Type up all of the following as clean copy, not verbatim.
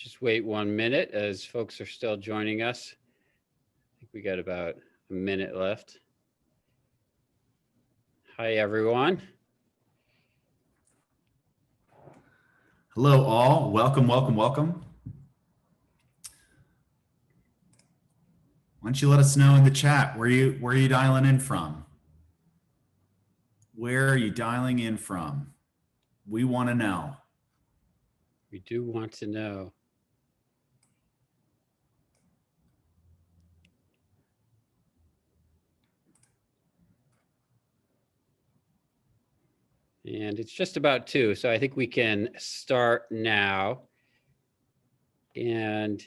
Just wait 1 minute as folks are still joining us. I think we got about a minute left. Hi, everyone. Hello, all. Welcome, welcome, welcome. Why don't you let us know in the chat where are you dialing in from? Where are you dialing in from? We want to know. We do want to know. And it's just about 2, so I think we can start now. And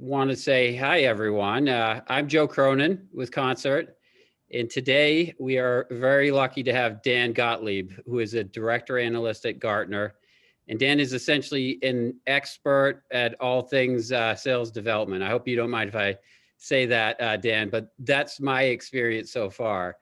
want to say hi, everyone. I'm Joe Cronin with Koncert. And today we are very lucky to have Dan Gottlieb, who is a director analyst at Gartner. And Dan is essentially an expert at all things sales development. I hope you don't mind if I say that, Dan, but that's my experience so far.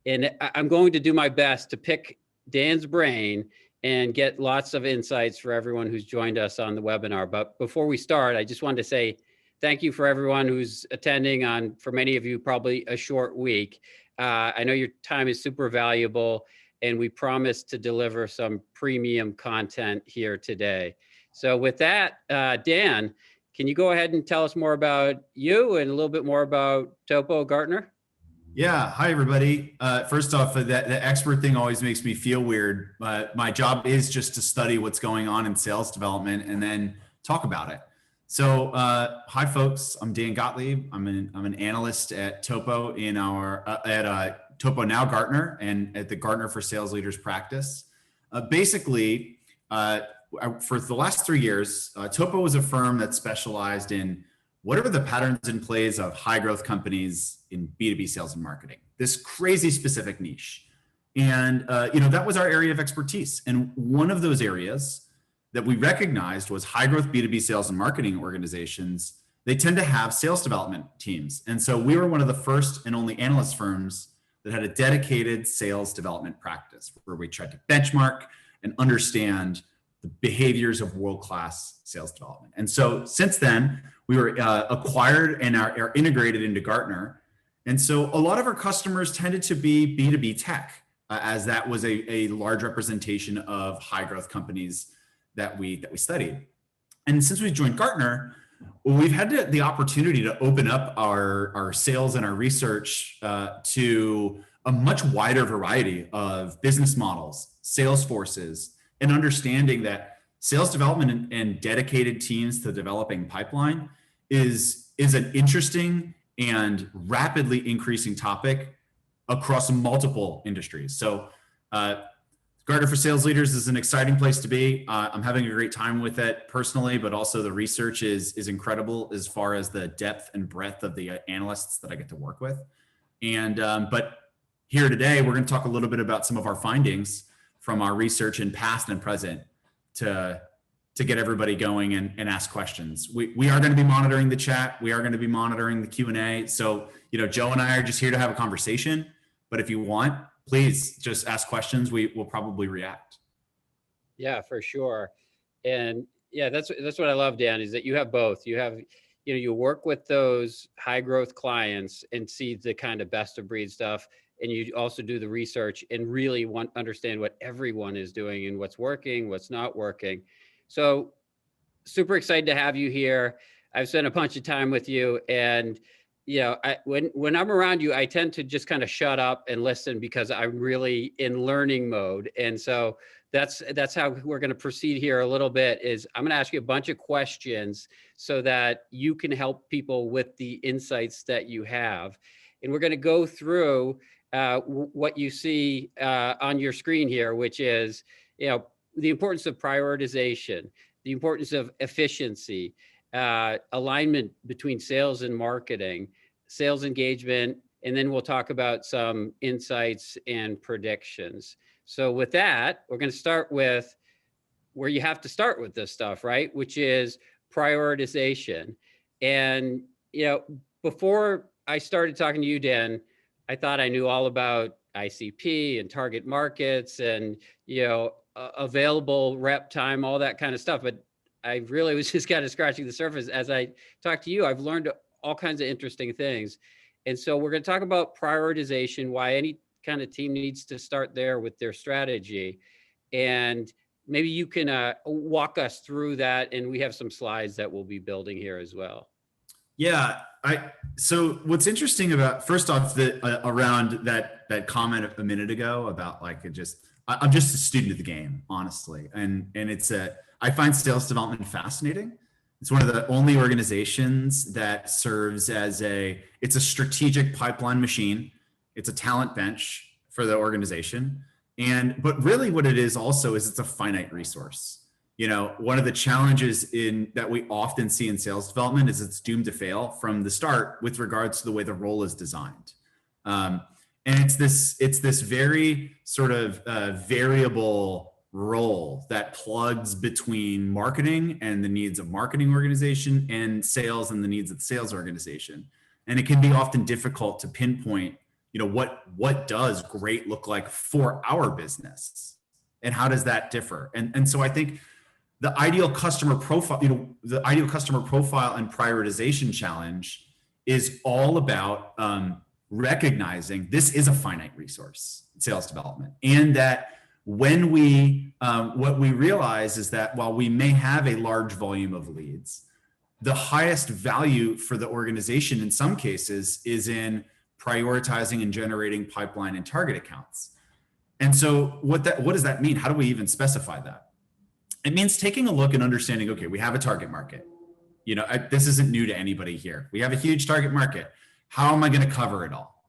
And I'm going to do my best to pick Dan's brain and get lots of insights for everyone who's joined us on the webinar. But before we start, I just wanted to say thank you for everyone who's attending on, for many of you, probably a short week. I know your time is super valuable, and we promise to deliver some premium content here today. So with that, Dan, can you go ahead and tell us more about you and a little bit more about Topo Gartner? Yeah, hi everybody. First off, the expert thing always makes me feel weird. My job is just to study what's going on in sales development and then talk about it. So, hi folks. I'm Dan Gottlieb. I'm an analyst at Topo in our Topo now Gartner and at the Gartner for Sales Leaders practice. Basically, for the last 3 years, Topo was a firm that specialized in what are the patterns and plays of high growth companies in B2B sales and marketing, this crazy specific niche. And that was our area of expertise. And one of those areas that we recognized was high growth B2B sales and marketing organizations. They tend to have sales development teams. And so we were one of the first and only analyst firms that had a dedicated sales development practice where we tried to benchmark and understand the behaviors of world-class sales development. And so since then, we were acquired and are integrated into Gartner. And so a lot of our customers tended to be B2B tech, as that was a large representation of high growth companies that we studied. And since we joined Gartner, we've had the opportunity to open up our sales and our research to a much wider variety of business models, sales forces, and understanding that sales development and dedicated teams to developing pipeline is an interesting and rapidly increasing topic across multiple industries. So Gartner for Sales Leaders is an exciting place to be. I'm having a great time with it personally, but also the research is incredible as far as the depth and breadth of the analysts that I get to work with. And but here today, we're going to talk a little bit about some of our findings from our research in past and present to get everybody going and ask questions. We are going to be monitoring the chat. We are going to be monitoring the Q&A. So, Joe and I are just here to have a conversation, but if you want, please just ask questions. We will probably react. Yeah, for sure. And yeah, that's what I love, Dan, is that you have both. You have, you work with those high growth clients and see the kind of best of breed stuff. And you also do the research and really understand what everyone is doing and what's working, what's not working. So super excited to have you here. I've spent a bunch of time with you, and when I'm around you, I tend to just kind of shut up and listen because I'm really in learning mode. And so that's how we're going to proceed here a little bit. Is I'm going to ask you a bunch of questions so that you can help people with the insights that you have. And we're going to go through what you see on your screen here, which is, the importance of prioritization, the importance of efficiency, alignment between sales and marketing, sales engagement, and then we'll talk about some insights and predictions. So with that, we're going to start with where you have to start with this stuff, right? Which is prioritization. And, before I started talking to you, Dan, I thought I knew all about ICP and target markets and, available rep time, all that kind of stuff. But I really was just kind of scratching the surface. As I talk to you, I've learned all kinds of interesting things. And so we're going to talk about prioritization, why any kind of team needs to start there with their strategy. And maybe you can walk us through that. And we have some slides that we'll be building here as well. Yeah, so what's interesting about, first off, around that comment a minute ago about like I'm just a student of the game, honestly, and I find sales development fascinating. It's one of the only organizations that serves as it's a strategic pipeline machine. It's a talent bench for the organization, but really what it is also is it's a finite resource. One of the challenges that we often see in sales development is it's doomed to fail from the start with regards to the way the role is designed. And it's this very sort of variable role that plugs between marketing and the needs of marketing organization and sales and the needs of the sales organization. And it can be often difficult to pinpoint, what does great look like for our business and how does that differ? And so I think the ideal customer profile, and prioritization challenge is all about recognizing this is a finite resource, sales development, and that when what we realize is that while we may have a large volume of leads, the highest value for the organization in some cases is in prioritizing and generating pipeline and target accounts. And so what does that mean? How do we even specify that? It means taking a look and understanding, okay, we have a target market. This isn't new to anybody here. We have a huge target market. How am I going to cover it all?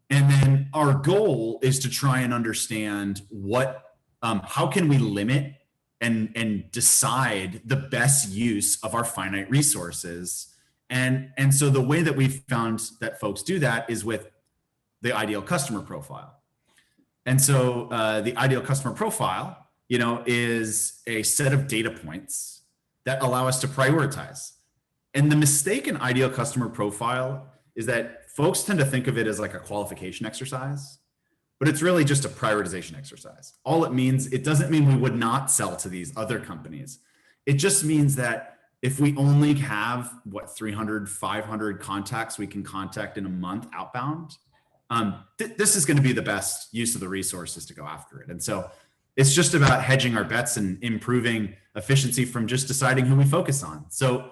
And then our goal is to try and understand how can we limit and decide the best use of our finite resources. And so the way that we've found that folks do that is with the ideal customer profile. And so the ideal customer profile, is a set of data points that allow us to prioritize. And the mistake in ideal customer profile is that folks tend to think of it as like a qualification exercise, but it's really just a prioritization exercise. All it means, it doesn't mean we would not sell to these other companies. It just means that if we only have 300, 500 contacts we can contact in a month outbound, this is going to be the best use of the resources to go after it. And so it's just about hedging our bets and improving efficiency from just deciding who we focus on. So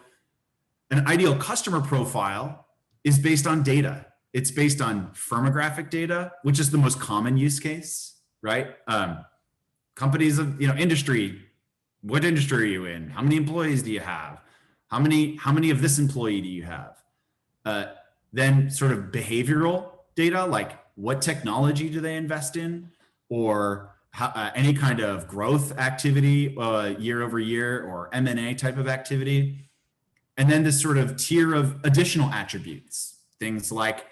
an ideal customer profile is based on data. It's based on firmographic data, which is the most common use case, right? Companies of industry. What industry are you in? How many employees do you have? How many of this employee do you have? Then sort of behavioral data, like what technology do they invest in, or any kind of growth activity year over year, or M&A type of activity. And then this sort of tier of additional attributes, things like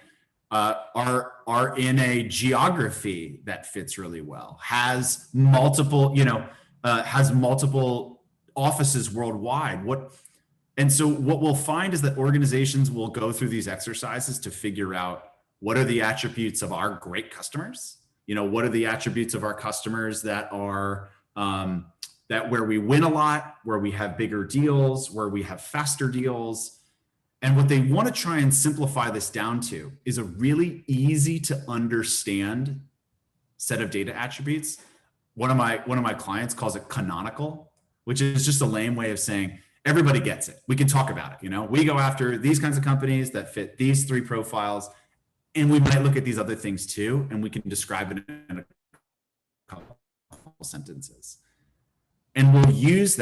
are in a geography that fits really well, has multiple offices worldwide. And so what we'll find is that organizations will go through these exercises to figure out what are the attributes of our great customers. What are the attributes of our customers that are that where we win a lot, where we have bigger deals, where we have faster deals. And what they want to try and simplify this down to is a really easy to understand set of data attributes. One of my clients calls it canonical, which is just a lame way of saying everybody gets it. We can talk about it. We go after these kinds of companies that fit these three profiles. And we might look at these other things too, and we can describe it in a couple sentences. And we'll use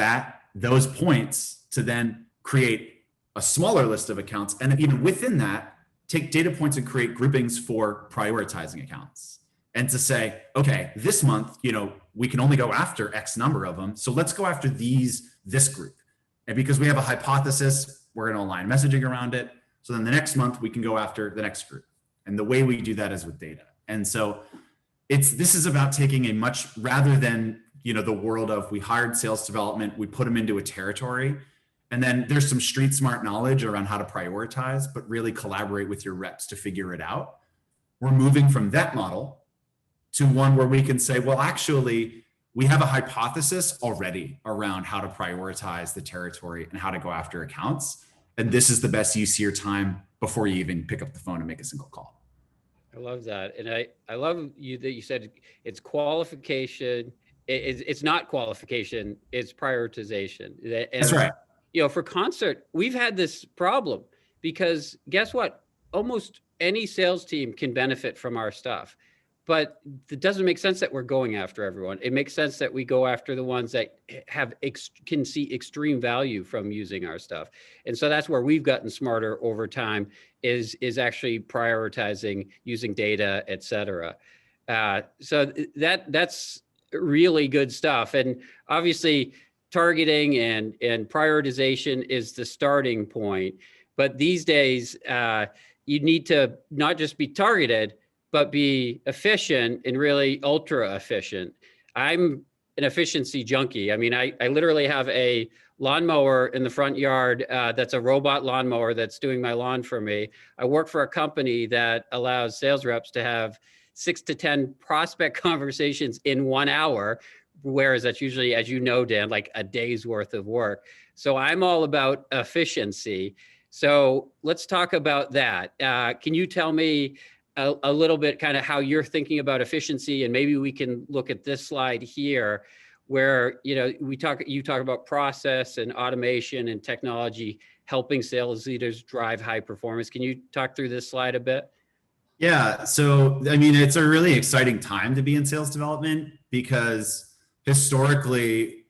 those points to then create a smaller list of accounts. And even within that, take data points and create groupings for prioritizing accounts. And to say, okay, this month, we can only go after X number of them. So let's go after this group. And because we have a hypothesis, we're going to align messaging around it. So then the next month we can go after the next group. And the way we do that is with data. And so this is about taking rather than, the world of we hired sales development, we put them into a territory, and then there's some street smart knowledge around how to prioritize, but really collaborate with your reps to figure it out. We're moving from that model to one where we can say, well, actually, we have a hypothesis already around how to prioritize the territory and how to go after accounts. And this is the best use of your time before you even pick up the phone and make a single call. I love that. And I love that you said it's qualification. It's not qualification, it's prioritization. And, That's right. for Koncert, we've had this problem because guess what? Almost any sales team can benefit from our stuff. But it doesn't make sense that we're going after everyone. It makes sense that we go after the ones that can see extreme value from using our stuff. And so that's where we've gotten smarter over time is actually prioritizing, using data, et cetera. So that's really good stuff. And obviously targeting and prioritization is the starting point. But these days, you need to not just be targeted, but be efficient and really ultra efficient. I'm an efficiency junkie. I mean, I literally have a lawnmower in the front yard that's a robot lawnmower that's doing my lawn for me. I work for a company that allows sales reps to have 6 to 10 prospect conversations in 1 hour, whereas that's usually, as you know, Dan, like a day's worth of work. So I'm all about efficiency. So let's talk about that. Can you tell me a little bit kind of how you're thinking about efficiency, and maybe we can look at this slide here where, you talk about process and automation and technology helping sales leaders drive high performance. Can you talk through this slide a bit? Yeah. So, I mean, it's a really exciting time to be in sales development because historically,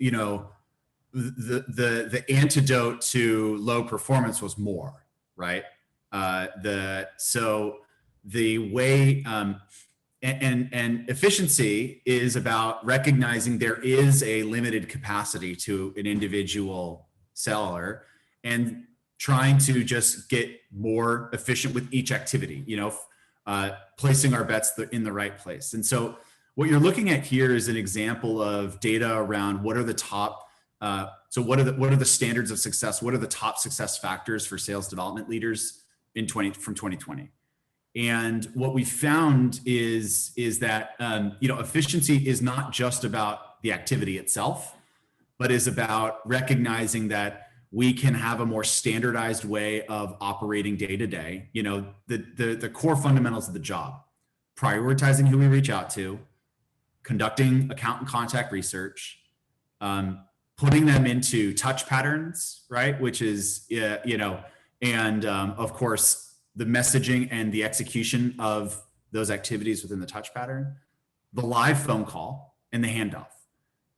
the antidote to low performance was more, right? The way and efficiency is about recognizing there is a limited capacity to an individual seller and trying to just get more efficient with each activity, placing our bets in the right place. And so what you're looking at here is an example of data around what are the top what are the standards of success? What are the top success factors for sales development leaders from 2020? And what we found is that efficiency is not just about the activity itself, but is about recognizing that we can have a more standardized way of operating day to day. The core fundamentals of the job: prioritizing who we reach out to, conducting account and contact research, putting them into touch patterns, right? Which is and of course, the messaging and the execution of those activities within the touch pattern, the live phone call, and the handoff,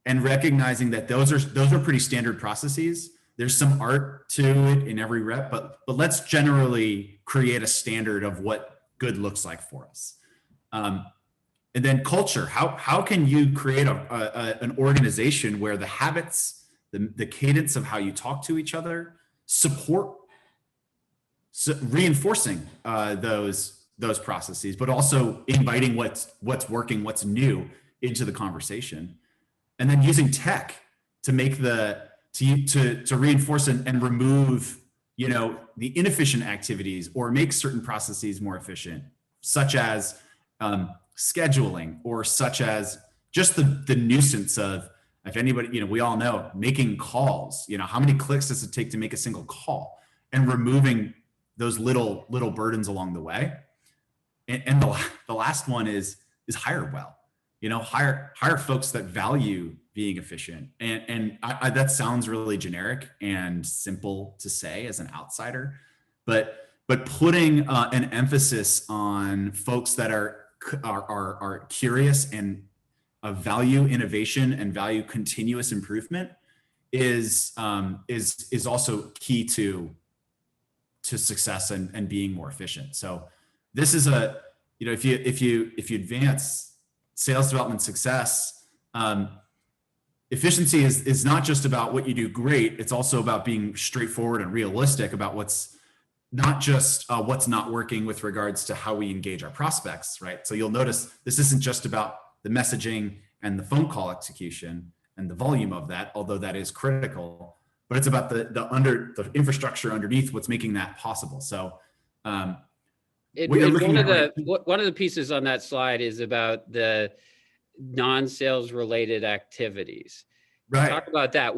and recognizing that those are pretty standard processes. There's some art to it in every rep, but let's generally create a standard of what good looks like for us. And then culture. How can you create an organization where the habits, the cadence of how you talk to each other support reinforcing those processes, but also inviting what's working, what's new into the conversation, and then using tech to make to reinforce and remove the inefficient activities or make certain processes more efficient, such as scheduling, or such as just the nuisance of, if anybody, we all know, making calls. How many clicks does it take to make a single call, and removing those little burdens along the way. And the last one is hire well. Hire folks that value being efficient. And that sounds really generic and simple to say as an outsider, but putting an emphasis on folks that are curious and value innovation and value continuous improvement is also key to success and being more efficient. So this is if you advance sales development success, efficiency is not just about what you do great. It's also about being straightforward and realistic about what's not just what's not working with regards to how we engage our prospects, right? So you'll notice this isn't just about the messaging and the phone call execution and the volume of that, although that is critical, but it's about the infrastructure underneath what's making that possible. So one of the pieces on that slide is about the non-sales related activities. Right. Talk about that.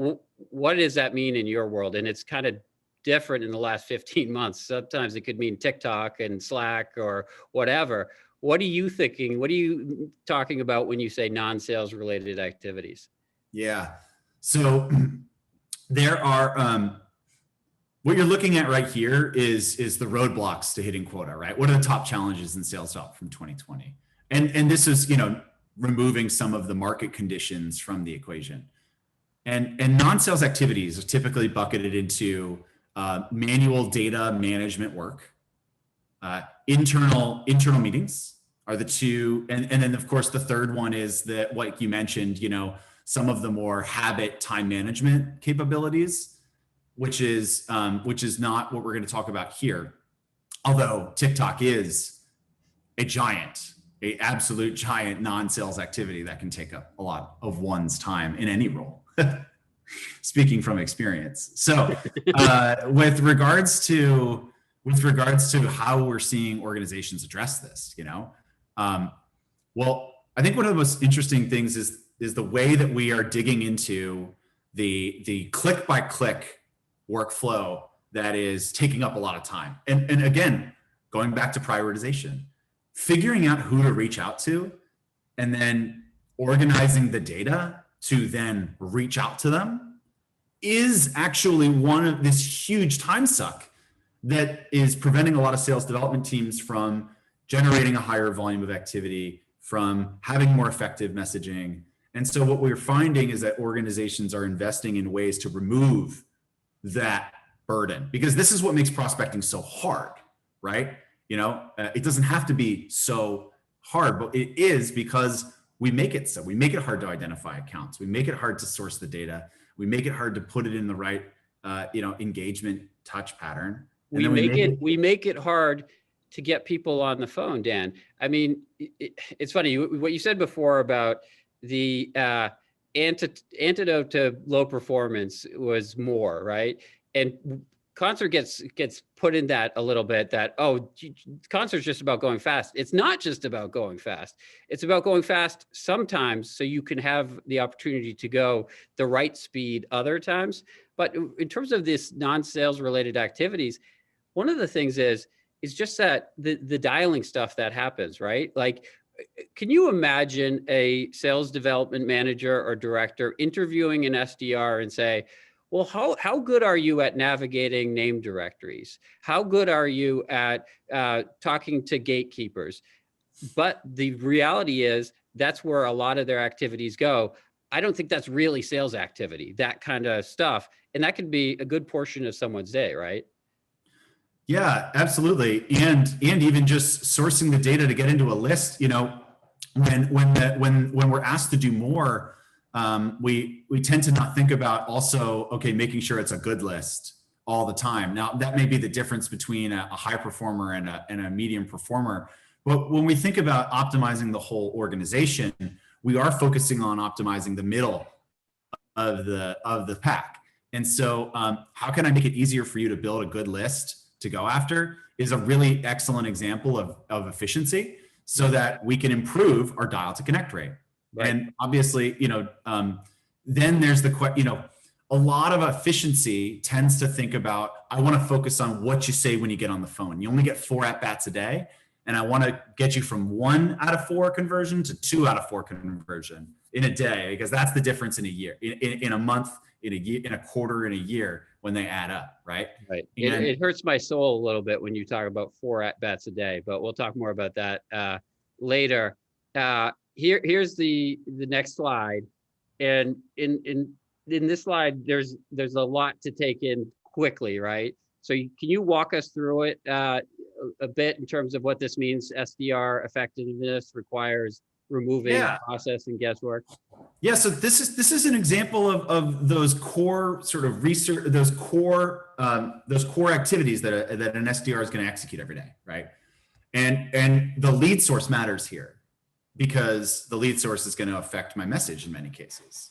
What does that mean in your world? And it's kind of different in the last 15 months. Sometimes it could mean TikTok and Slack or whatever. What are you thinking? What are you talking about when you say non-sales related activities? Yeah. So there are, what you're looking at right here is the roadblocks to hitting quota, right? What are the top challenges in sales development from 2020? And this is, removing some of the market conditions from the equation. And non-sales activities are typically bucketed into manual data management work. Internal meetings are the two, and then of course the third one is that what you mentioned, some of the more habit time management capabilities, which is not what we're going to talk about here. Although TikTok is a absolute giant non-sales activity that can take up a lot of one's time in any role. Speaking from experience. So with regards to how we're seeing organizations address this, well, I think one of the most interesting things is the way that we are digging into the click by click workflow that is taking up a lot of time. And again, going back to prioritization, figuring out who to reach out to and then organizing the data to then reach out to them is actually one of this huge time suck that is preventing a lot of sales development teams from generating a higher volume of activity, from having more effective messaging. And so what we're finding is that organizations are investing in ways to remove that burden, because this is what makes prospecting so hard, right? It doesn't have to be so hard, but it is because we make it so. We make it hard to identify accounts. We make it hard to source the data. We make it hard to put it in the right, engagement touch pattern. We make it hard to get people on the phone, Dan. I mean, it's funny what you said before about the antidote to low performance was more, right? And Koncert gets put in that a little bit, that, Concert's just about going fast. It's not just about going fast. It's about going fast sometimes so you can have the opportunity to go the right speed other times. But in terms of this non-sales related activities, one of the things is just that the dialing stuff that happens, right? Like, can you imagine a sales development manager or director interviewing an SDR and say, well, how good are you at navigating name directories? How good are you at talking to gatekeepers? But the reality is that's where a lot of their activities go. I don't think that's really sales activity, that kind of stuff. And that could be a good portion of someone's day, right? Yeah, absolutely. And even just sourcing the data to get into a list, when we're asked to do more, we tend to not think about also, making sure it's a good list all the time. Now, that may be the difference between a high performer and a medium performer. But when we think about optimizing the whole organization, we are focusing on optimizing the middle of the pack. And so how can I make it easier for you to build a good list to go after is a really excellent example of efficiency, so that we can improve our dial to connect rate. Right. And obviously, then there's a lot of efficiency tends to think about, I want to focus on what you say when you get on the phone. You only get 4 at-bats a day. And I want to get you from 1 out of 4 conversion to 2 out of 4 conversion in a day, because that's the difference in a year, in a month, in a year, in a quarter, in a year, when they add up, right? Right. It hurts my soul a little bit when you talk about 4 at-bats a day, but we'll talk more about that later. Here's the next slide, and in this slide, there's a lot to take in quickly, right? So can you walk us through it a bit in terms of what this means? SDR effectiveness requires removing process and guesswork. Yeah, so this is an example of those core sort of research, those core activities that an SDR is going to execute every day, right? And the lead source matters here, because the lead source is going to affect my message in many cases.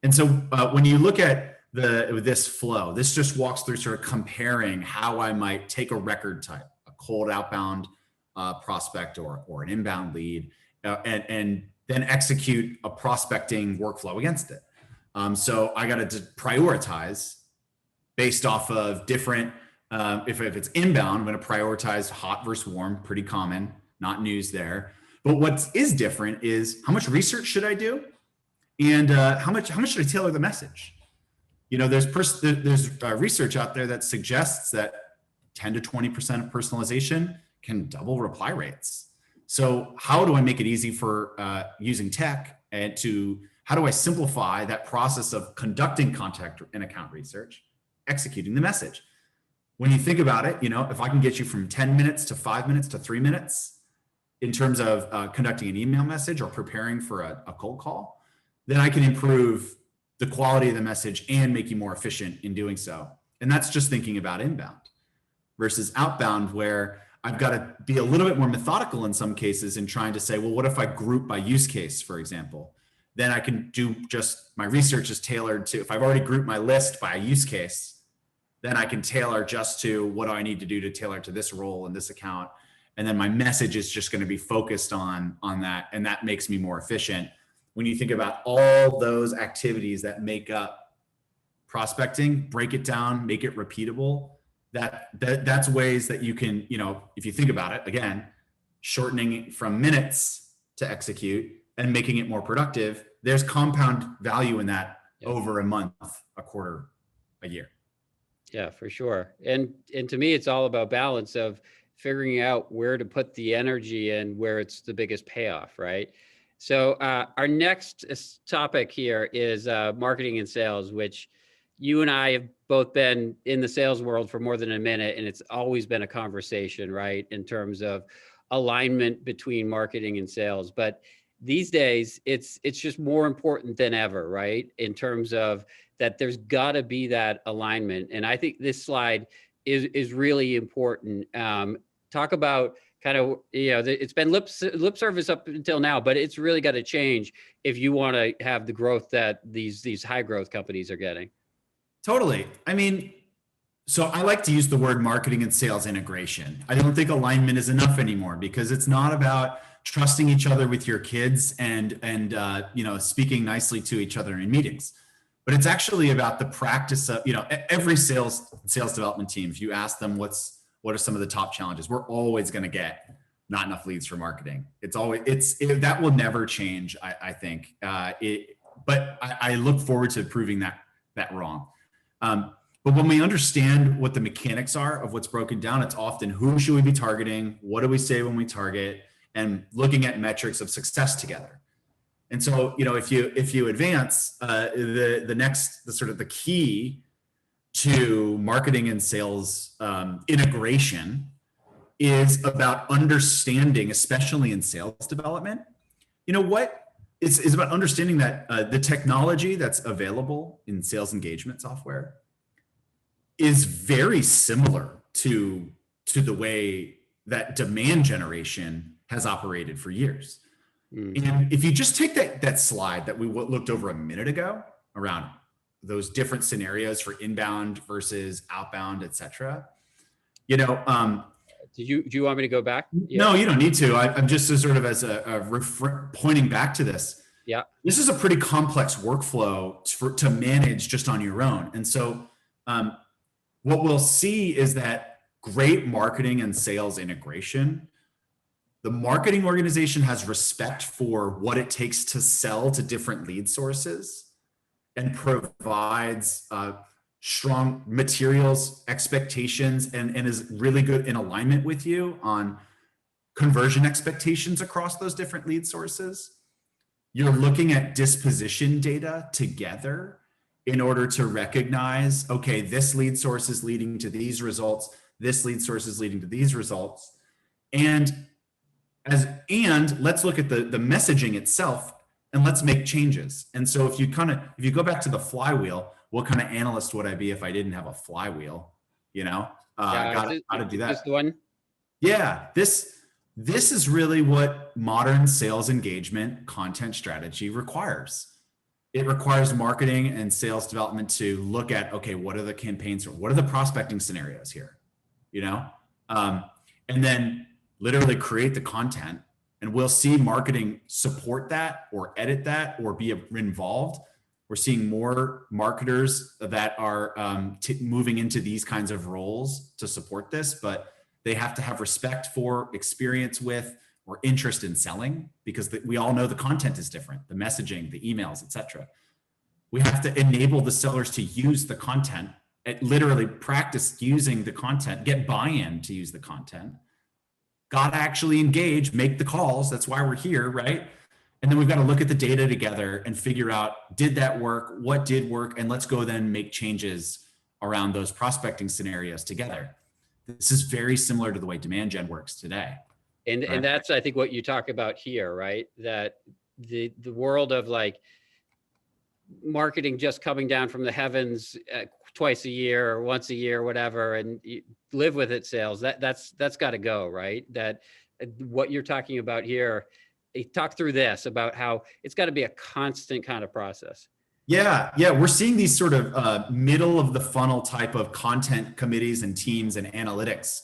And so when you look at this flow, this just walks through sort of comparing how I might take a record type, a cold outbound prospect or an inbound lead, and then execute a prospecting workflow against it. So I got to prioritize based off of different, if it's inbound, I'm going to prioritize hot versus warm, pretty common, not news there. But what is different is how much research should I do, and how much should I tailor the message? You know, there's research out there that suggests that 10 to 20% of personalization can double reply rates. So how do I make it easy for using tech, and how do I simplify that process of conducting contact and account research, executing the message? When you think about it, you know, if I can get you from 10 minutes to 5 minutes to 3 minutes in terms of conducting an email message or preparing for a cold call, then I can improve the quality of the message and make you more efficient in doing so. And that's just thinking about inbound versus outbound, where I've got to be a little bit more methodical in some cases in trying to say, well, what if I group by use case, for example? Then I can do just, my research is tailored to, if I've already grouped my list by a use case, then I can tailor just to what do I need to do to tailor to this role in this account. And then my message is just going to be focused on that. And that makes me more efficient. When you think about all those activities that make up prospecting, break it down, make it repeatable, that's ways that you can, you know, if you think about it, again, shortening it from minutes to execute and making it more productive, there's compound value in that over a month, a quarter, a year. Yeah, for sure. And to me, it's all about balance of figuring out where to put the energy and where it's the biggest payoff, right? So our next topic here is marketing and sales, which you and I have both been in the sales world for more than a minute, and it's always been a conversation, right, in terms of alignment between marketing and sales. But these days, it's just more important than ever, right, in terms of that there's got to be that alignment. And I think this slide is really important. Talk about kind of, you know, it's been lip service up until now, but it's really got to change if you want to have the growth that these high growth companies are getting. Totally. I mean, so I like to use the word marketing and sales integration. I don't think alignment is enough anymore, because it's not about trusting each other with your kids and you know, speaking nicely to each other in meetings. But it's actually about the practice of, you know, every sales development team, if you ask them what are some of the top challenges, we're always going to get not enough leads for marketing. That will never change, I think. But I look forward to proving that wrong. But when we understand what the mechanics are of what's broken down, it's often who should we be targeting? What do we say when we target? And looking at metrics of success together. And so, you know, if you advance, the key to marketing and sales integration is about understanding, especially in sales development, you know what? It's about understanding that the technology that's available in sales engagement software is very similar to the way that demand generation has operated for years. Mm-hmm. And if you just take that slide that we looked over a minute ago around those different scenarios for inbound versus outbound, et cetera, you know, do you want me to go back? Yeah. No, you don't need to. I'm just sort of as pointing back to this. Yeah. This is a pretty complex workflow to manage just on your own. And so what we'll see is that great marketing and sales integration, the marketing organization has respect for what it takes to sell to different lead sources and provides strong materials, expectations, and is really good in alignment with you on conversion expectations across those different lead sources. You're looking at disposition data together in order to recognize, okay, this lead source is leading to these results, this lead source is leading to these results. And let's look at the messaging itself and let's make changes. And so if you go back to the flywheel, what kind of analyst would I be if I didn't have a flywheel? You know, got to do that. Just the one? Yeah, this is really what modern sales engagement content strategy requires. It requires marketing and sales development to look at, okay, what are the campaigns or what are the prospecting scenarios here? You know, and then literally create the content And we'll see marketing support that or edit that or be involved. We're seeing more marketers that are moving into these kinds of roles to support this, but they have to have respect for, experience with, or interest in selling, because we all know the content is different, the messaging, the emails, etc. We have to enable the sellers to use the content, literally practice using the content, get buy-in to use the content, got to actually engage, make the calls. That's why we're here, right? And then we've got to look at the data together and figure out, did that work? What did work? And let's go then make changes around those prospecting scenarios together. This is very similar to the way demand gen works today. And right? And that's, I think, what you talk about here, right? That the world of like marketing just coming down from the heavens twice a year or once a year, whatever, and you live with it sales, that's got to go, right? That what you're talking about here, talk through this about how it's got to be a constant kind of process. Yeah, we're seeing these sort of middle of the funnel type of content committees and teams and analytics.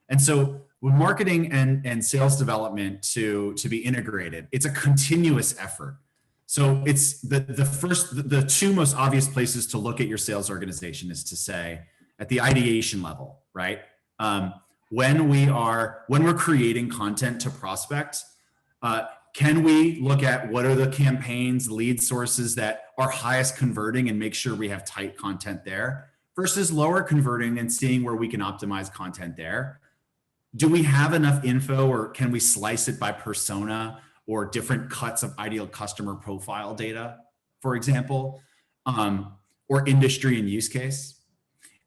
And so with marketing and sales development to be integrated, it's a continuous effort. So it's the two most obvious places to look at your sales organization is to say at the ideation level, right? When we're creating content to prospect, can we look at what are the campaigns, lead sources that are highest converting and make sure we have tight content there versus lower converting and seeing where we can optimize content there? Do we have enough info, or can we slice it by persona or different cuts of ideal customer profile data, for example, or industry and use case?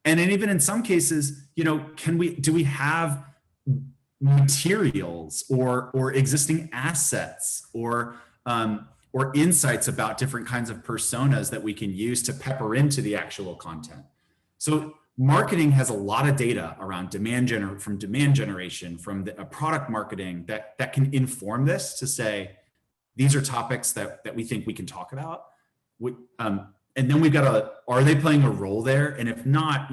And then even in some cases, do we have materials or existing assets or insights about different kinds of personas that we can use to pepper into the actual content? So marketing has a lot of data around demand generation, from the product marketing that can inform this to say, these are topics that we think we can talk about. And then we've got are they playing a role there? And if not,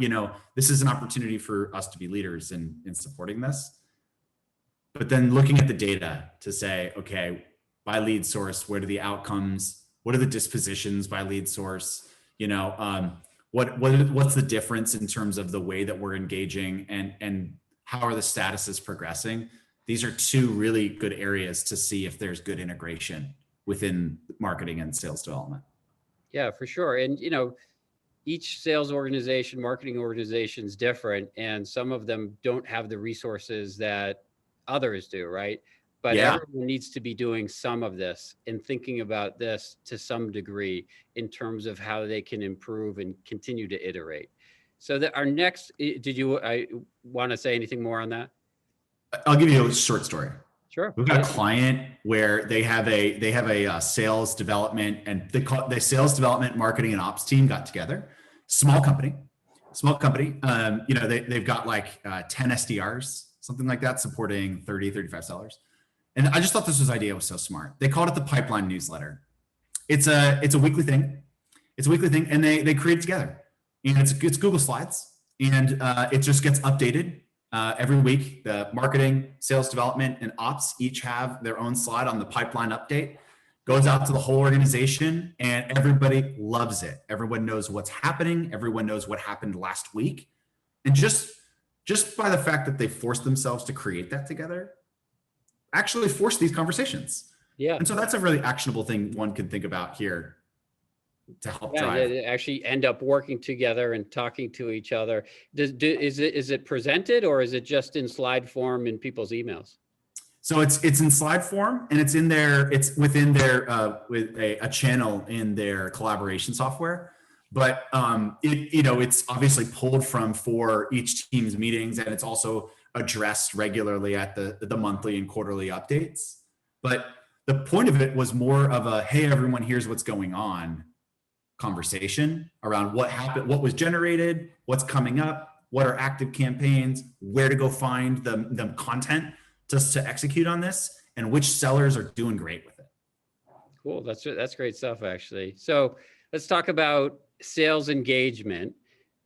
this is an opportunity for us to be leaders in supporting this. But then looking at the data to say, okay, by lead source, what are the outcomes? What are the dispositions by lead source? What's the difference in terms of the way that we're engaging, and how are the statuses progressing? These are two really good areas to see if there's good integration within marketing and sales development. Yeah, for sure. And, each sales organization, marketing organization is different, and some of them don't have the resources that others do, right? But Yeah. Everyone needs to be doing some of this and thinking about this to some degree in terms of how they can improve and continue to iterate. So that our next, I want to say anything more on that? I'll give you a short story. Sure. We've got a client where they have a sales development, and the sales development, marketing, and ops team got together. Small company. They've got like 10 SDRs, something like that, supporting 30, 35 sellers. And I just thought this idea was so smart. They called it the pipeline newsletter. It's a weekly thing. And they create it together. And it's Google Slides, and it just gets updated every week. The marketing, sales development, and ops each have their own slide on the pipeline update. Goes out to the whole organization, and everybody loves it. Everyone knows what's happening. Everyone knows what happened last week. And just by the fact that they forced themselves to create that together, actually force these conversations. Yeah. And so that's a really actionable thing one can think about here to help drive. They actually end up working together and talking to each other. Is it presented, or is it just in slide form in people's emails? So it's in slide form, and it's within their with a channel in their collaboration software. But it's obviously pulled for each team's meetings, and it's also addressed regularly at the monthly and quarterly updates. But the point of it was more of a, hey, everyone, here's what's going on conversation around what happened, what was generated, what's coming up, what are active campaigns, where to go find the content just to execute on this, and which sellers are doing great with it. Cool. That's great stuff, actually. So let's talk about sales engagement.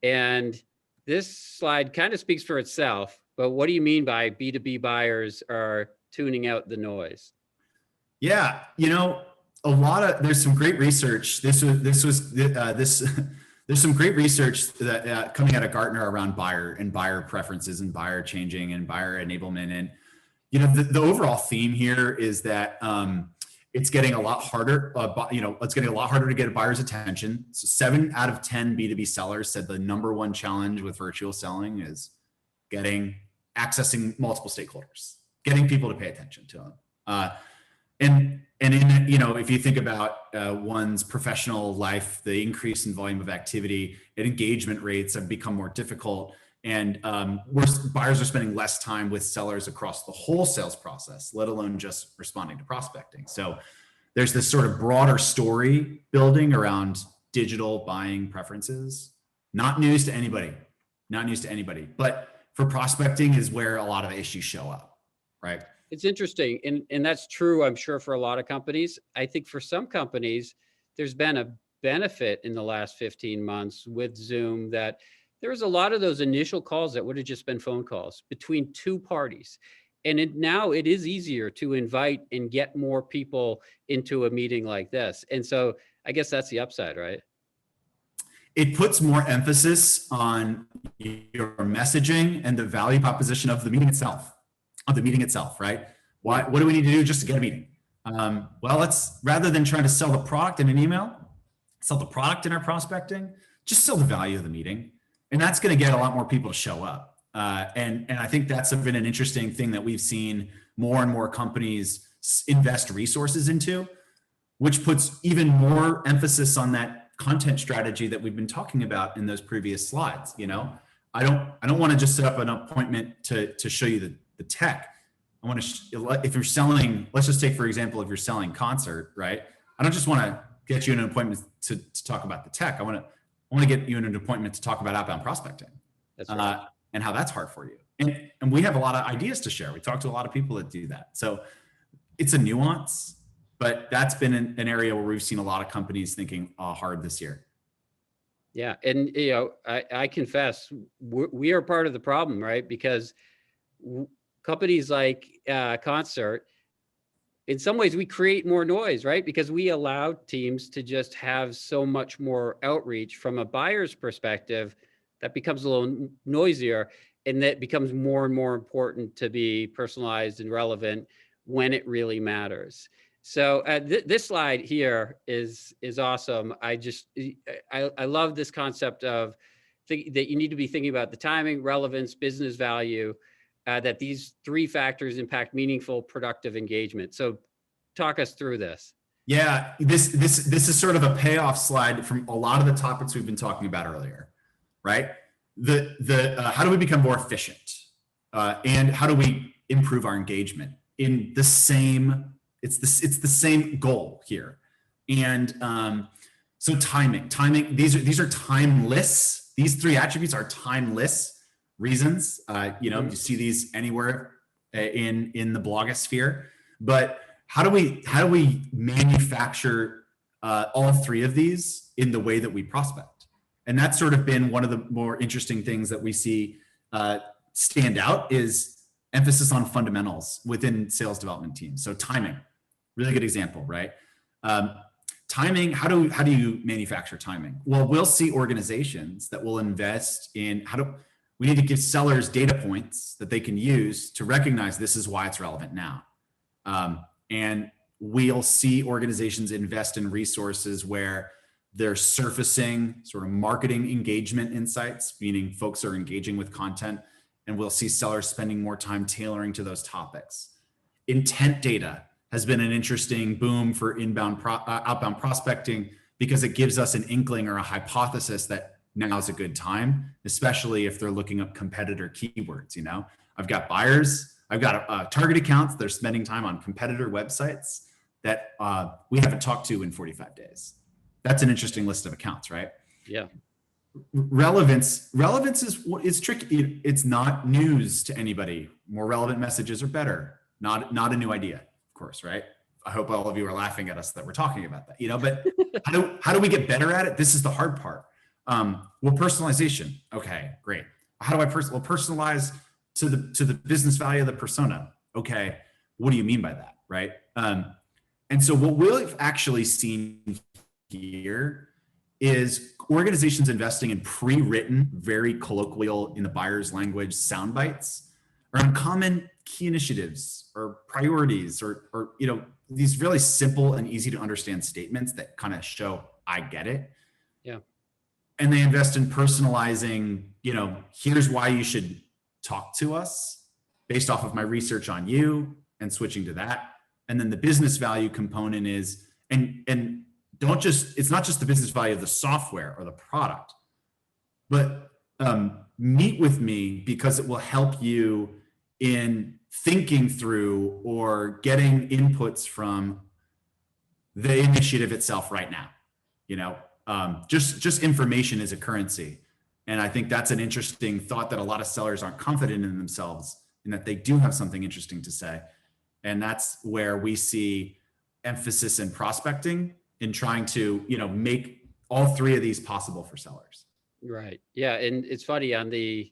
And this slide kind of speaks for itself, but what do you mean by B2B buyers are tuning out the noise? Yeah, there's some great research. There's some great research that coming out of Gartner around buyer preferences and buyer changing and buyer enablement. And the overall theme here is that it's getting a lot harder. It's getting a lot harder to get a buyer's attention. So 7 out of 10 B2B sellers said the number one challenge with virtual selling is accessing multiple stakeholders, getting people to pay attention to them. If you think about one's professional life, the increase in volume of activity and engagement rates have become more difficult. And buyers are spending less time with sellers across the whole sales process, let alone just responding to prospecting. So there's this sort of broader story building around digital buying preferences. Not news to anybody, but for prospecting is where a lot of the issues show up, right? It's interesting. And that's true, I'm sure, for a lot of companies. I think for some companies, there's been a benefit in the last 15 months with Zoom that there was a lot of those initial calls that would have just been phone calls between two parties. And now it is easier to invite and get more people into a meeting like this. And so I guess that's the upside, right? It puts more emphasis on your messaging and the value proposition of the meeting itself. Right? What do we need to do just to get a meeting? Let's, rather than trying to sell the product in an email, sell the product in our prospecting, just sell the value of the meeting. And that's going to get a lot more people to show up. And I think that's been an interesting thing that we've seen more and more companies invest resources into, which puts even more emphasis on that content strategy that we've been talking about in those previous slides. I don't want to just set up an appointment to show you the tech. I want to, if you're selling, let's just take, for example, if you're selling Koncert, right? I don't just want to get you an appointment to talk about the tech. I want to get you an appointment to talk about outbound prospecting. That's right. And how that's hard for you. And we have a lot of ideas to share. We talk to a lot of people that do that. So it's a nuance, but that's been an area where we've seen a lot of companies thinking hard this year. Yeah. And, I confess, we are part of the problem, right? Because companies like Koncert, in some ways we create more noise, right? Because we allow teams to just have so much more outreach from a buyer's perspective that becomes a little noisier, and that becomes more and more important to be personalized and relevant when it really matters. So this slide here is awesome. I love this concept of that you need to be thinking about the timing, relevance, business value, that these 3 factors impact meaningful, productive engagement. So talk us through this. Yeah, this is sort of a payoff slide from a lot of the topics we've been talking about earlier, right? How do we become more efficient, and how do we improve our engagement in the same? It's the same goal here, and so timing. These are timeless. These 3 attributes are timeless reasons. You see these anywhere in the blogosphere, but how do we manufacture all 3 of these in the way that we prospect? And that's sort of been one of the more interesting things that we see stand out is emphasis on fundamentals within sales development teams. So timing, really good example, right? Timing, how do you manufacture timing? Well, we'll see organizations that will invest in we need to give sellers data points that they can use to recognize this is why it's relevant now. And we'll see organizations invest in resources where they're surfacing sort of marketing engagement insights, meaning folks are engaging with content, and we'll see sellers spending more time tailoring to those topics. Intent data has been an interesting boom for outbound prospecting because it gives us an inkling or a hypothesis that now is a good time, especially if they're looking up competitor keywords. I've got buyers, I've got target accounts that are spending time on competitor websites that we haven't talked to in 45 days. That's an interesting list of accounts, right? Yeah. Relevance is tricky. It's not news to anybody. More relevant messages are better. Not a new idea, of course, right? I hope all of you are laughing at us that we're talking about that, but how do we get better at it? This is the hard part. Personalization. Okay, great. How do I personalize to the business value of the persona? Okay. what do you mean by that, right? And so what we've actually seen here is organizations investing in pre-written, very colloquial in the buyer's language sound bites around common key initiatives or priorities or these really simple and easy to understand statements that kind of show I get it. Yeah. And they invest in personalizing, here's why you should talk to us based off of my research on you and switching to that. And then the business value component is, and it's not just the business value of the software or the product, but meet with me because it will help you in thinking through or getting inputs from the initiative itself right now. Just information is a currency. And I think that's an interesting thought that a lot of sellers aren't confident in themselves and that they do have something interesting to say. And that's where we see emphasis in prospecting in trying to, make all three of these possible for sellers. Right. Yeah. And it's funny on the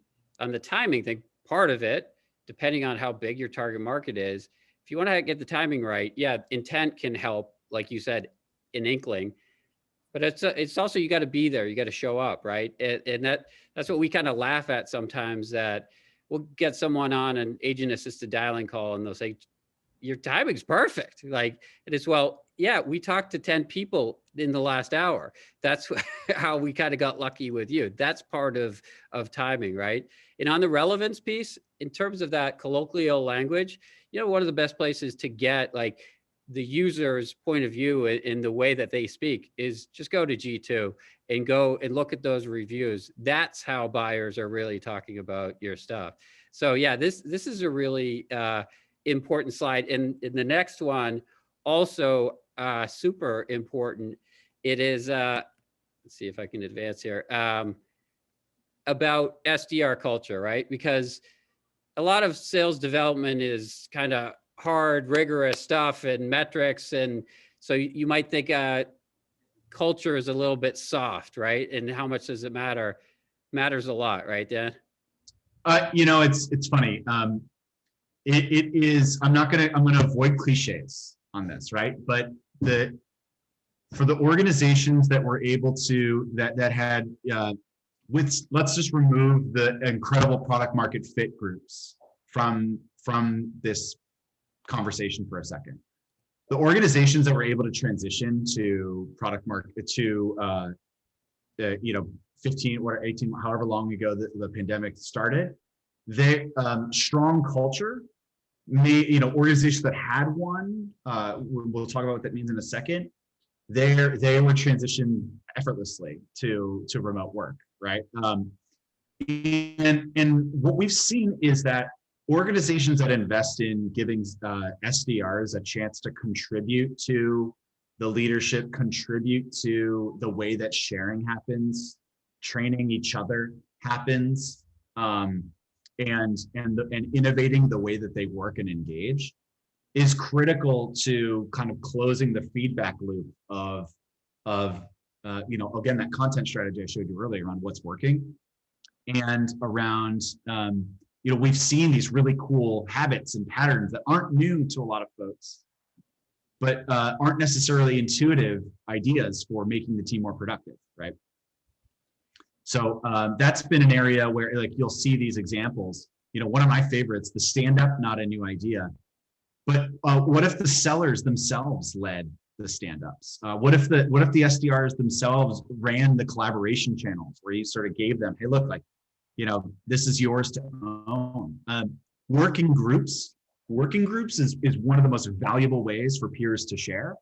timing thing, part of it, depending on how big your target market is, if you want to get the timing right, yeah, intent can help, like you said, an inkling. But it's also, you got to be there. You got to show up, right? And that's what we kind of laugh at sometimes, that we'll get someone on an agent assisted dialing call and they'll say, your timing's perfect. Like, and it's, well, yeah, we talked to 10 people in the last hour. That's how we kind of got lucky with you. That's part of timing, right? And on the relevance piece, in terms of that colloquial language, one of the best places to get like the user's point of view in the way that they speak is just go to G2 and go and look at those reviews. That's how buyers are really talking about your stuff. So yeah, this is a really important slide. And the next one, also super important. It is, let's see if I can advance here, about SDR culture, right? Because a lot of sales development is kind of hard, rigorous stuff and metrics. And so you might think culture is a little bit soft, right? And how much does it matter? Matters a lot, right, Dan? It's funny. It is, I'm going to avoid cliches on this, right? But for the organizations that were able to, that had, let's just remove the incredible product market fit groups from this conversation for a second. The organizations that were able to transition to product market to 15 or 18, however long ago the pandemic started, they strong culture, organizations that had one, we'll talk about what that means in a second, they were transitioned effortlessly to remote work, right? And what we've seen is that organizations that invest in giving SDRs a chance to contribute to the leadership, contribute to the way that sharing happens, training each other happens, and innovating the way that they work and engage is critical to kind of closing the feedback loop of again, that content strategy I showed you earlier around what's working and around we've seen these really cool habits and patterns that aren't new to a lot of folks, but aren't necessarily intuitive ideas for making the team more productive, right? So that's been an area where you'll see these examples. One of my favorites, the stand-up, not a new idea. But what if the sellers themselves led the stand-ups? What if the SDRs themselves ran the collaboration channels where you sort of gave them, hey, look, this is yours to own. Working groups is one of the most valuable ways for peers to share.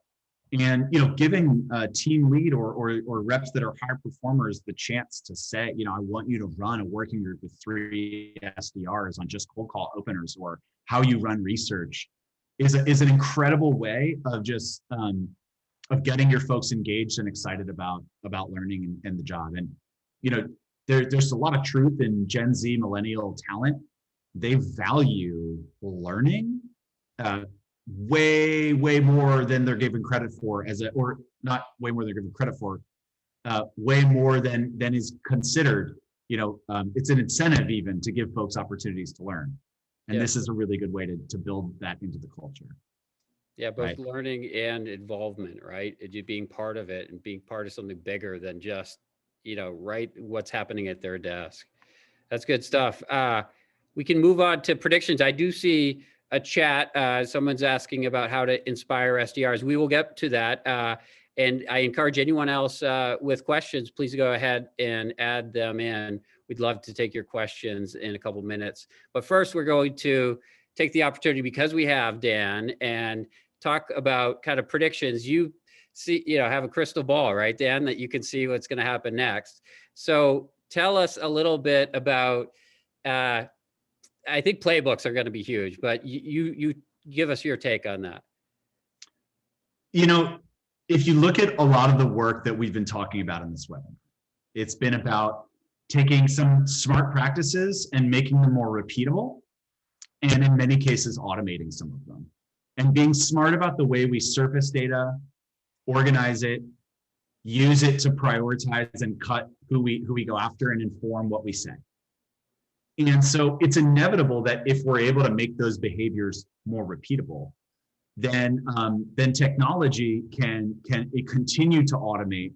And giving a team lead or reps that are high performers the chance to say, I want you to run a working group with 3 SDRs on just cold call openers or how you run research is an incredible way of just of getting your folks engaged and excited about learning and the job. And there's a lot of truth in Gen Z millennial talent. They value learning way more than they're given credit for or not way more than they're given credit for, way more than is considered. It's an incentive even to give folks opportunities to learn. And this is a really good way to build that into the culture. Yeah, both learning and involvement, right? You being part of it and being part of something bigger than just, right, what's happening at their desk. That's good stuff. We can move on to predictions. I do see a chat. Someone's asking about how to inspire SDRs. We will get to that. And I encourage anyone else with questions, please go ahead and add them in. We'd love to take your questions in a couple minutes. But first, we're going to take the opportunity, because we have Dan, and talk about kind of predictions. You see, have a crystal ball, right, Dan, that you can see what's going to happen next. So tell us a little bit about, I think playbooks are going to be huge, but you give us your take on that. If you look at a lot of the work that we've been talking about in this webinar, it's been about taking some smart practices and making them more repeatable, and in many cases, automating some of them, and being smart about the way we surface data, organize it, use it to prioritize and cut who we go after and inform what we say. And so it's inevitable that if we're able to make those behaviors more repeatable, then technology can continue to automate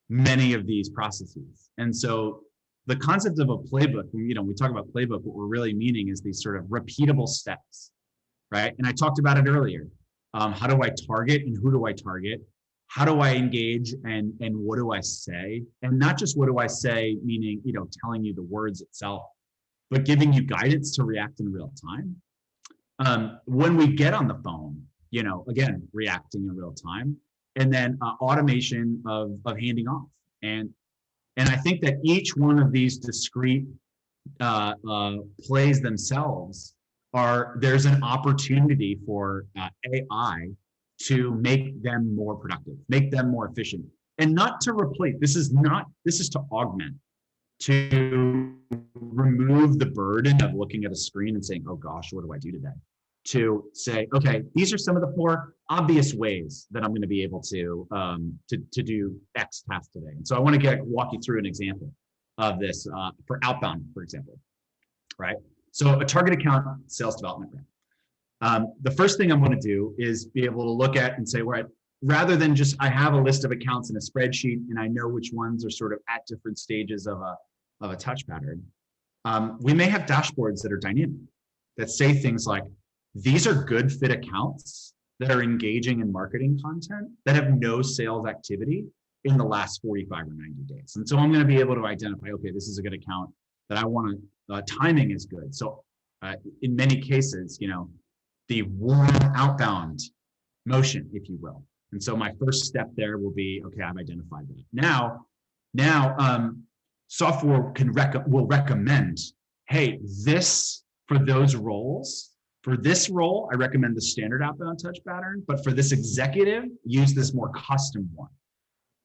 many of these processes. And so the concept of a playbook, we talk about playbook, what we're really meaning is these sort of repeatable steps, right? And I talked about it earlier. How do I target and who do I target? How do I engage and what do I say? And not just what do I say, meaning, telling you the words itself, but giving you guidance to react in real time. When we get on the phone, again, reacting in real time, and then automation of handing off. And I think that each one of these discrete plays themselves there's an opportunity for AI to make them more productive, make them more efficient, and not to replace. This is to augment, to remove the burden of looking at a screen and saying, oh gosh, what do I do today? To say, okay, these are some of the more obvious ways that I'm going to be able to do X task today. And so I want to walk you through an example of this for outbound, for example, right? So a target account sales development rep. The first thing I'm going to do is be able to look at and say, right, rather than just I have a list of accounts in a spreadsheet and I know which ones are sort of at different stages of a touch pattern. We may have dashboards that are dynamic that say things like, these are good fit accounts that are engaging in marketing content that have no sales activity in the last 45 or 90 days. And so I'm going to be able to identify, okay, this is a good account that I want to, timing is good. So in many cases, the warm outbound motion, if you will. And so my first step there will be, okay, I've identified that. Now, software will recommend, hey, this for those roles. For this role, I recommend the standard outbound touch pattern, but for this executive, use this more custom one.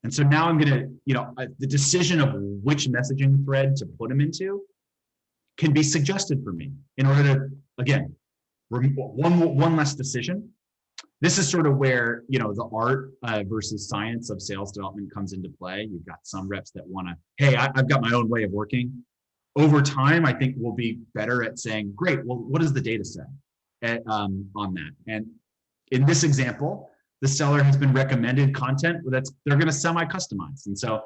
And so now I'm going to, the decision of which messaging thread to put them into can be suggested for me in order to, again, one less decision. This is sort of where, the art versus science of sales development comes into play. You've got some reps that want to, hey, I've got my own way of working. Over time, I think we'll be better at saying, great, well, what does the data say on that? And in this example, the seller has been recommended content they're going to semi-customize. And so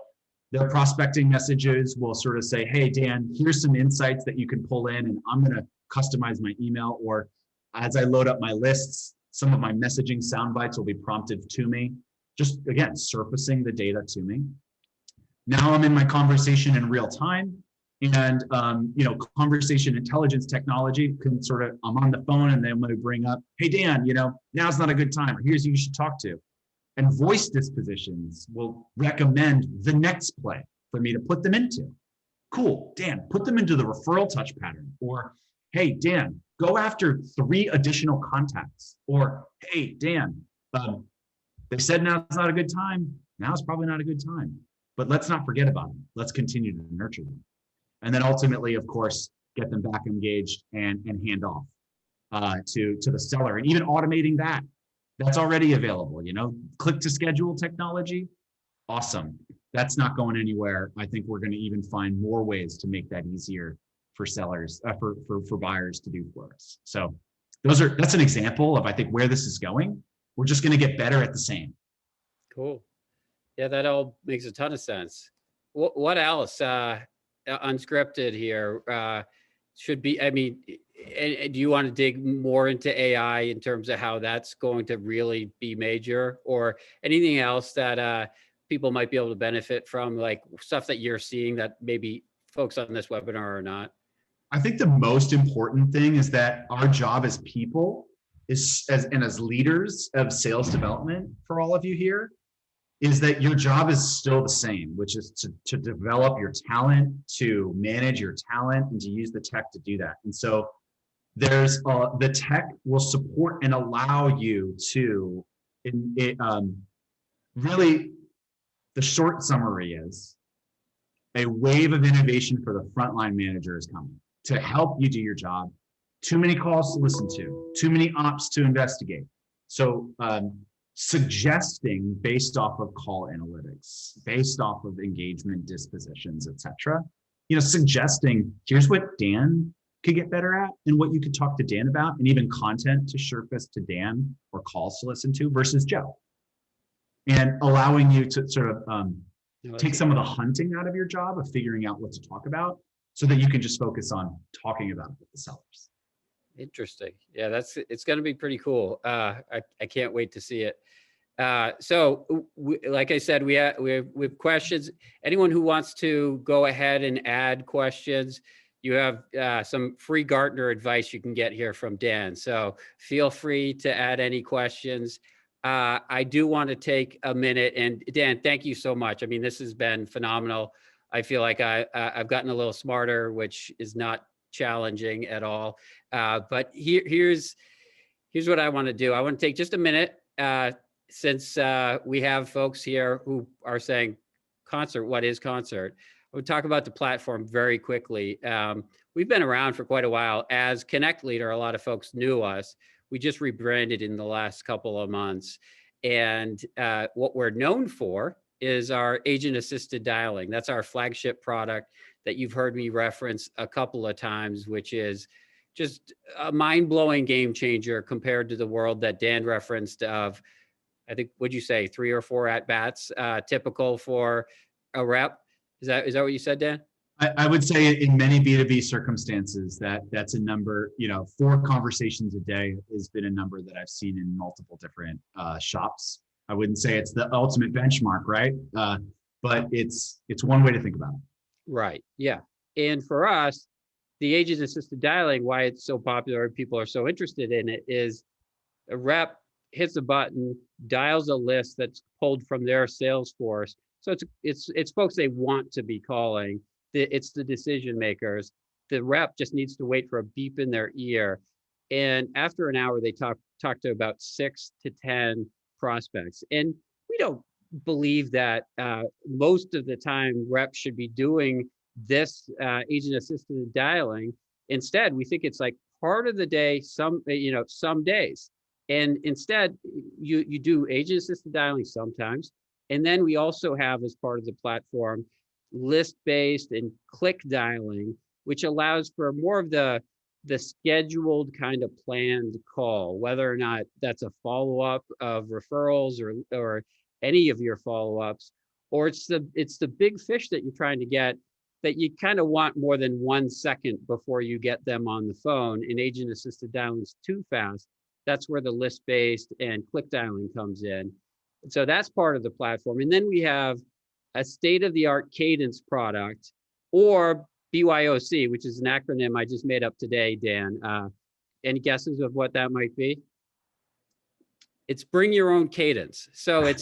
their prospecting messages will sort of say, hey, Dan, here's some insights that you can pull in, and I'm going to customize my email. Or as I load up my lists, some of my messaging sound bites will be prompted to me. Just, again, surfacing the data to me. Now I'm in my conversation in real time. And, conversation intelligence technology can sort of, I'm on the phone and then I'm going to bring up, hey, Dan, now's not a good time. Or here's who you should talk to. And voice dispositions will recommend the next play for me to put them into. Cool, Dan, put them into the referral touch pattern. Or, hey, Dan, go after 3 additional contacts. Or, hey, Dan, they said now's not a good time. Now's probably not a good time. But let's not forget about them. Let's continue to nurture them. And then ultimately, of course, get them back engaged and hand off to the seller. And even automating that's already available. Click to schedule technology, awesome. That's not going anywhere. I think we're going to even find more ways to make that easier for sellers, for buyers to do for us. So that's an example of, I think, where this is going. We're just going to get better at the same. Cool. Yeah, that all makes a ton of sense. What else, unscripted here, should be, I mean, do you want to dig more into AI in terms of how that's going to really be major, or anything else that people might be able to benefit from, like stuff that you're seeing that maybe folks on this webinar are not? I think the most important thing is that our job as people as leaders of sales development for all of you here is that your job is still the same, which is to develop your talent, to manage your talent, and to use the tech to do that. And so there's the tech will support and allow you to, really, the short summary is a wave of innovation for the frontline manager is coming to help you do your job. Too many calls to listen to, too many ops to investigate. So suggesting based off of call analytics, based off of engagement dispositions, et cetera, suggesting here's what Dan could get better at and what you could talk to Dan about, and even content to surface to Dan or calls to listen to versus Joe. And allowing you to sort of take some of the hunting out of your job of figuring out what to talk about so that you can just focus on talking about it with the sellers. Interesting. Yeah, it's going to be pretty cool. I can't wait to see it. So like I said, we have questions. Anyone who wants to go ahead and add questions, you have some free Gartner advice you can get here from Dan. So feel free to add any questions. I do want to take a minute, and Dan, thank you so much. I mean, this has been phenomenal. I feel like I've gotten a little smarter, which is not challenging at all. But here's what I want to do. I want to take just a minute, since we have folks here who are saying, Koncert, what is Koncert? We'll talk about the platform very quickly. We've been around for quite a while. As Connect Leader, a lot of folks knew us. We just rebranded in the last couple of months. And what we're known for is our agent-assisted dialing. That's our flagship product that you've heard me reference a couple of times, which is just a mind-blowing game changer compared to the world that Dan referenced of, I think, what'd you say, 3 or 4 at-bats, typical for a rep? Is that what you said, Dan? I would say in many B2B circumstances that's a number, 4 conversations a day has been a number that I've seen in multiple different shops. I wouldn't say it's the ultimate benchmark, right? But it's one way to think about it. Right, yeah. And for us, the agent-assisted dialing, why it's so popular and people are so interested in it, is a rep hits a button, dials a list that's pulled from their Salesforce. So it's folks they want to be calling. It's the decision makers. The rep just needs to wait for a beep in their ear. And after an hour, they talk to about 6 to 10 prospects. And we don't believe that most of the time reps should be doing this agent-assisted dialing. Instead, we think it's like part of the day, some days. And instead, you do agent-assisted dialing sometimes. And then we also have, as part of the platform, list-based and click dialing, which allows for more of the scheduled kind of planned call, whether or not that's a follow-up of referrals or any of your follow-ups, or it's the big fish that you're trying to get that you kind of want more than 1 second before you get them on the phone. And agent-assisted dialing is too fast. That's where the list-based and click dialing comes in. And so that's part of the platform. And then we have a state-of-the-art cadence product, or BYOC, which is an acronym I just made up today, Dan. Any guesses of what that might be? It's bring your own cadence. So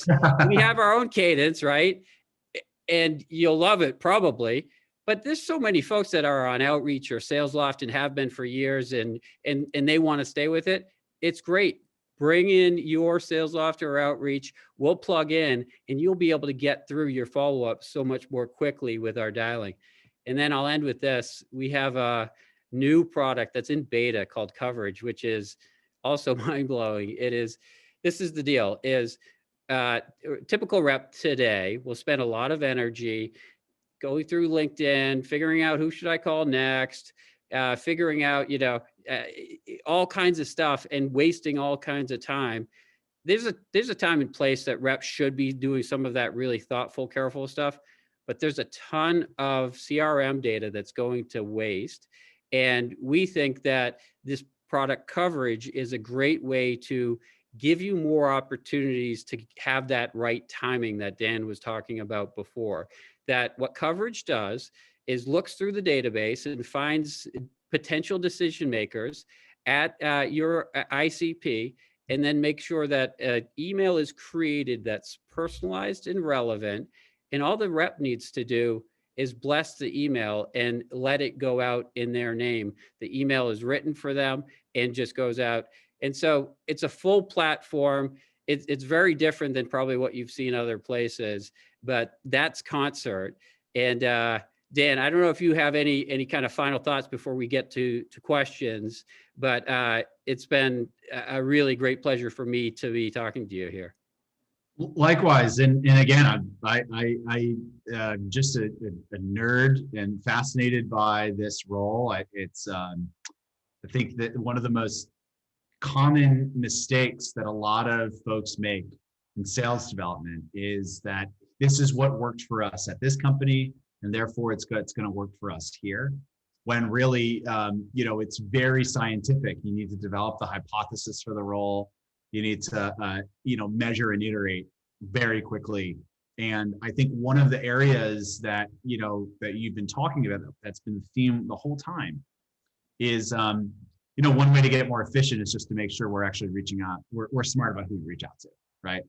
we have our own cadence, right? And you'll love it probably. But there's so many folks that are on Outreach or SalesLoft and have been for years, and they want to stay with it. It's great. Bring in your SalesLoft or Outreach. We'll plug in, and you'll be able to get through your follow-up so much more quickly with our dialing. And then I'll end with this. We have a new product that's in beta called Coverage, which is also mind-blowing. This is the deal, is typical rep today will spend a lot of energy going through LinkedIn, figuring out who should I call next, figuring out, all kinds of stuff and wasting all kinds of time. There's a time and place that reps should be doing some of that really thoughtful, careful stuff, but there's a ton of CRM data that's going to waste. And we think that this product coverage is a great way to give you more opportunities to have that right timing that Dan was talking about before. That what coverage does is looks through the database and finds potential decision makers at your ICP, and then make sure that email is created that's personalized and relevant. And all the rep needs to do is bless the email and let it go out in their name. The email is written for them and just goes out. And so it's a full platform. It's very different than probably what you've seen other places, but that's Koncert. And Dan, I don't know if you have any kind of final thoughts before we get to questions, but it's been a really great pleasure for me to be talking to you here. Likewise, and again, I just a nerd and fascinated by this role. I think that one of the most common mistakes that a lot of folks make in sales development is that this is what worked for us at this company, and therefore it's going to work for us here. When really, it's very scientific. You need to develop the hypothesis for the role. You need to, measure and iterate very quickly. And I think one of the areas that, that you've been talking about, that's been the theme the whole time, is, one way to get more efficient is just to make sure we're actually reaching out. We're smart about who we reach out to, right?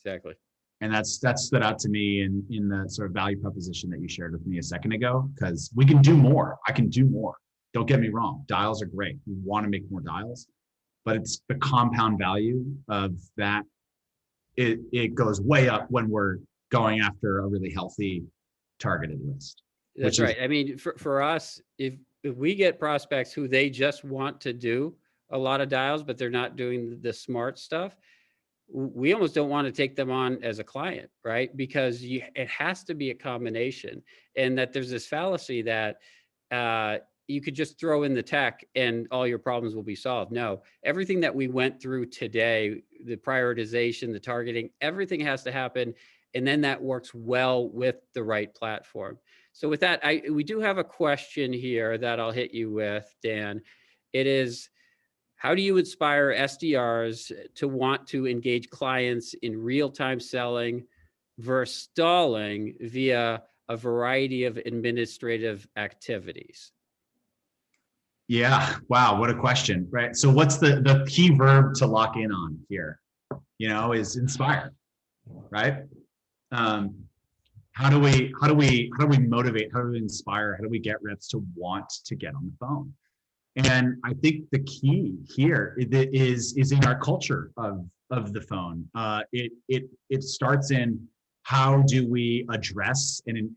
Exactly. And that stood out to me in the sort of value proposition that you shared with me a second ago, because we can do more. I can do more. Don't get me wrong. Dials are great. We want to make more dials, but it's the compound value of that. It goes way up when we're going after a really healthy targeted list. That's right. I mean, for us, if we get prospects who they just want to do a lot of dials, but they're not doing the smart stuff, we almost don't want to take them on as a client, right? Because it has to be a combination, and that there's this fallacy that you could just throw in the tech and all your problems will be solved. No, everything that we went through today, the prioritization, the targeting, everything has to happen. And then that works well with the right platform. So with that, we do have a question here that I'll hit you with, Dan. It is, how do you inspire SDRs to want to engage clients in real-time selling versus stalling via a variety of administrative activities? Yeah. Wow. What a question, right? So what's the key verb to lock in on here, is inspire, right? How do we motivate? How do we inspire? How do we get reps to want to get on the phone? And I think the key here is in our culture of the phone. It starts in, how do we address and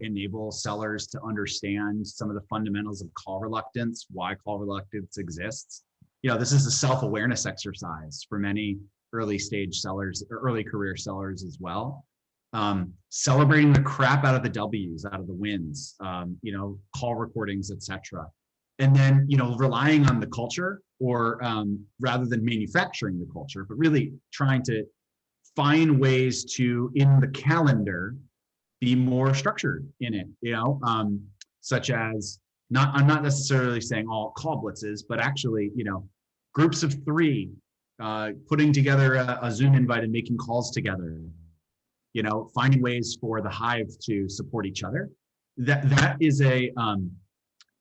enable sellers to understand some of the fundamentals of call reluctance, why call reluctance exists? This is a self-awareness exercise for many early stage sellers or early career sellers as well. Celebrating the crap out of the W's, out of the wins, call recordings, etc. And then, relying on the culture, or rather than manufacturing the culture, but really trying to find ways to, in the calendar, be more structured in it, such as, I'm not necessarily saying all call blitzes, but actually, groups of 3, putting together a Zoom invite and making calls together, finding ways for the hive to support each other. That is a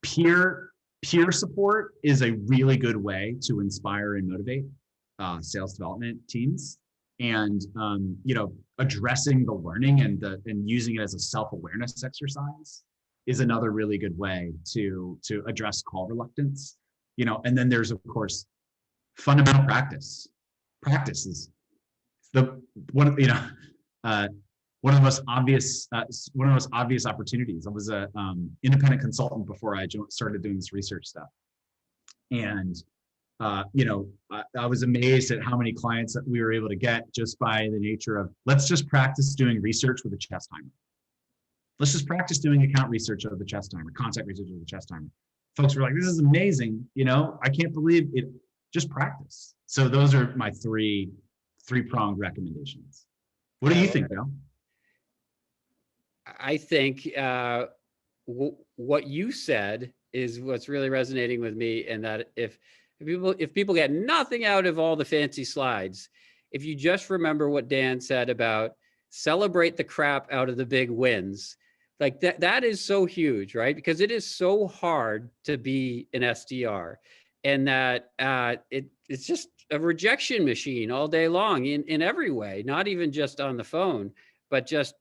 peer support is a really good way to inspire and motivate sales development teams. And addressing the learning and using it as a self-awareness exercise is another really good way to address call reluctance. And then there's, of course, fundamental practice. Practice is one of the most obvious opportunities. I was a independent consultant before I started doing this research stuff, and I was amazed at how many clients that we were able to get just by the nature of, let's just practice doing research with a chess timer. Let's just practice doing account research of the chess timer, contact research of the chess timer. Folks were like, this is amazing. You know, I can't believe it. Just practice. So those are my three-pronged recommendations. What do you think, Bill? I think what you said is what's really resonating with me, and that if people get nothing out of all the fancy slides, if you just remember what Dan said about celebrate the crap out of the big wins, like that is so huge, right? Because it is so hard to be an SDR, and that it's just a rejection machine all day long in every way, not even just on the phone, but just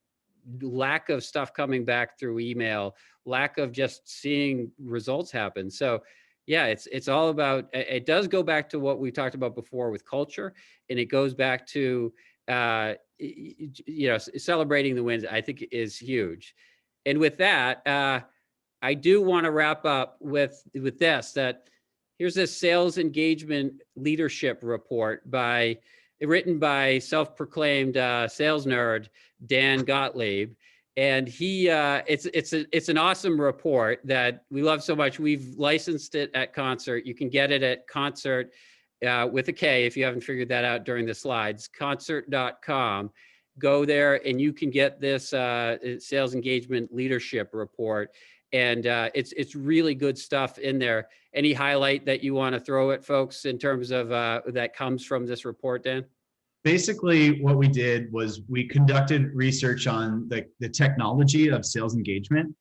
lack of stuff coming back through email, lack of just seeing results happen. So yeah, it's all about, it does go back to what we talked about before with culture, and it goes back to, celebrating the wins, I think is huge. And with that, I do want to wrap up with this, that here's this sales engagement leadership report written by self-proclaimed sales nerd, Dan Gottlieb. And it's an awesome report that we love so much. We've licensed it at Koncert. You can get it at Koncert with a K if you haven't figured that out during the slides, koncert.com. Go there and you can get this sales engagement leadership report. And it's really good stuff in there. Any highlight that you want to throw at folks in terms of that comes from this report, Dan? Basically, what we did was we conducted research on the technology of sales engagement.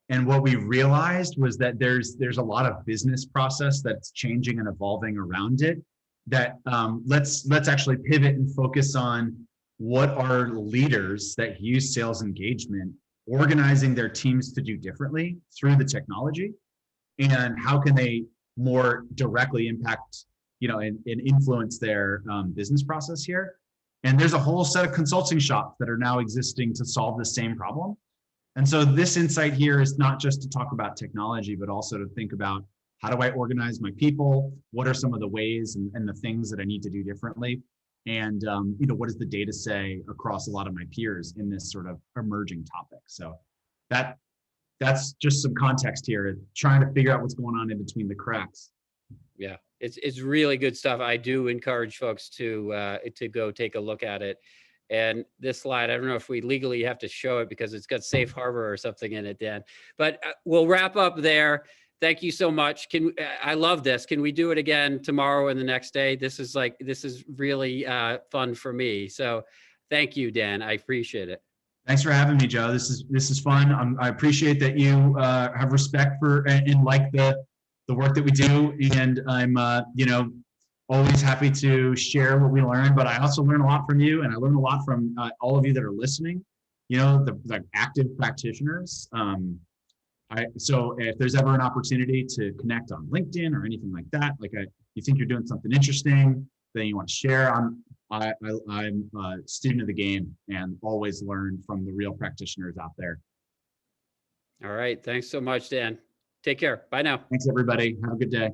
And what we realized was that there's a lot of business process that's changing and evolving around it, that let's actually pivot and focus on what are leaders that use sales engagement organizing their teams to do differently through the technology, and how can they more directly impact, and influence their business process here. And there's a whole set of consulting shops that are now existing to solve the same problem. And so this insight here is not just to talk about technology, but also to think about, how do I organize my people? What are some of the ways and the things that I need to do differently? And what does the data say across a lot of my peers in this sort of emerging topic? So that's just some context here, trying to figure out what's going on in between the cracks. Yeah, it's really good stuff. I do encourage folks to go take a look at it. And this slide, I don't know if we legally have to show it because it's got safe harbor or something in it, Dan. But we'll wrap up there. Thank you so much. I love this. Can we do it again tomorrow and the next day? This is really fun for me. So thank you, Dan. I appreciate it. Thanks for having me, Joe. This is fun. I appreciate that you have respect for and like the work that we do. And I'm always happy to share what we learn, but I also learn a lot from you, and I learn a lot from all of you that are listening, the active practitioners. So if there's ever an opportunity to connect on LinkedIn or anything like that, you think you're doing something interesting, then you want to share, I'm a student of the game and always learn from the real practitioners out there. All right. Thanks so much, Dan. Take care. Bye now. Thanks, everybody. Have a good day.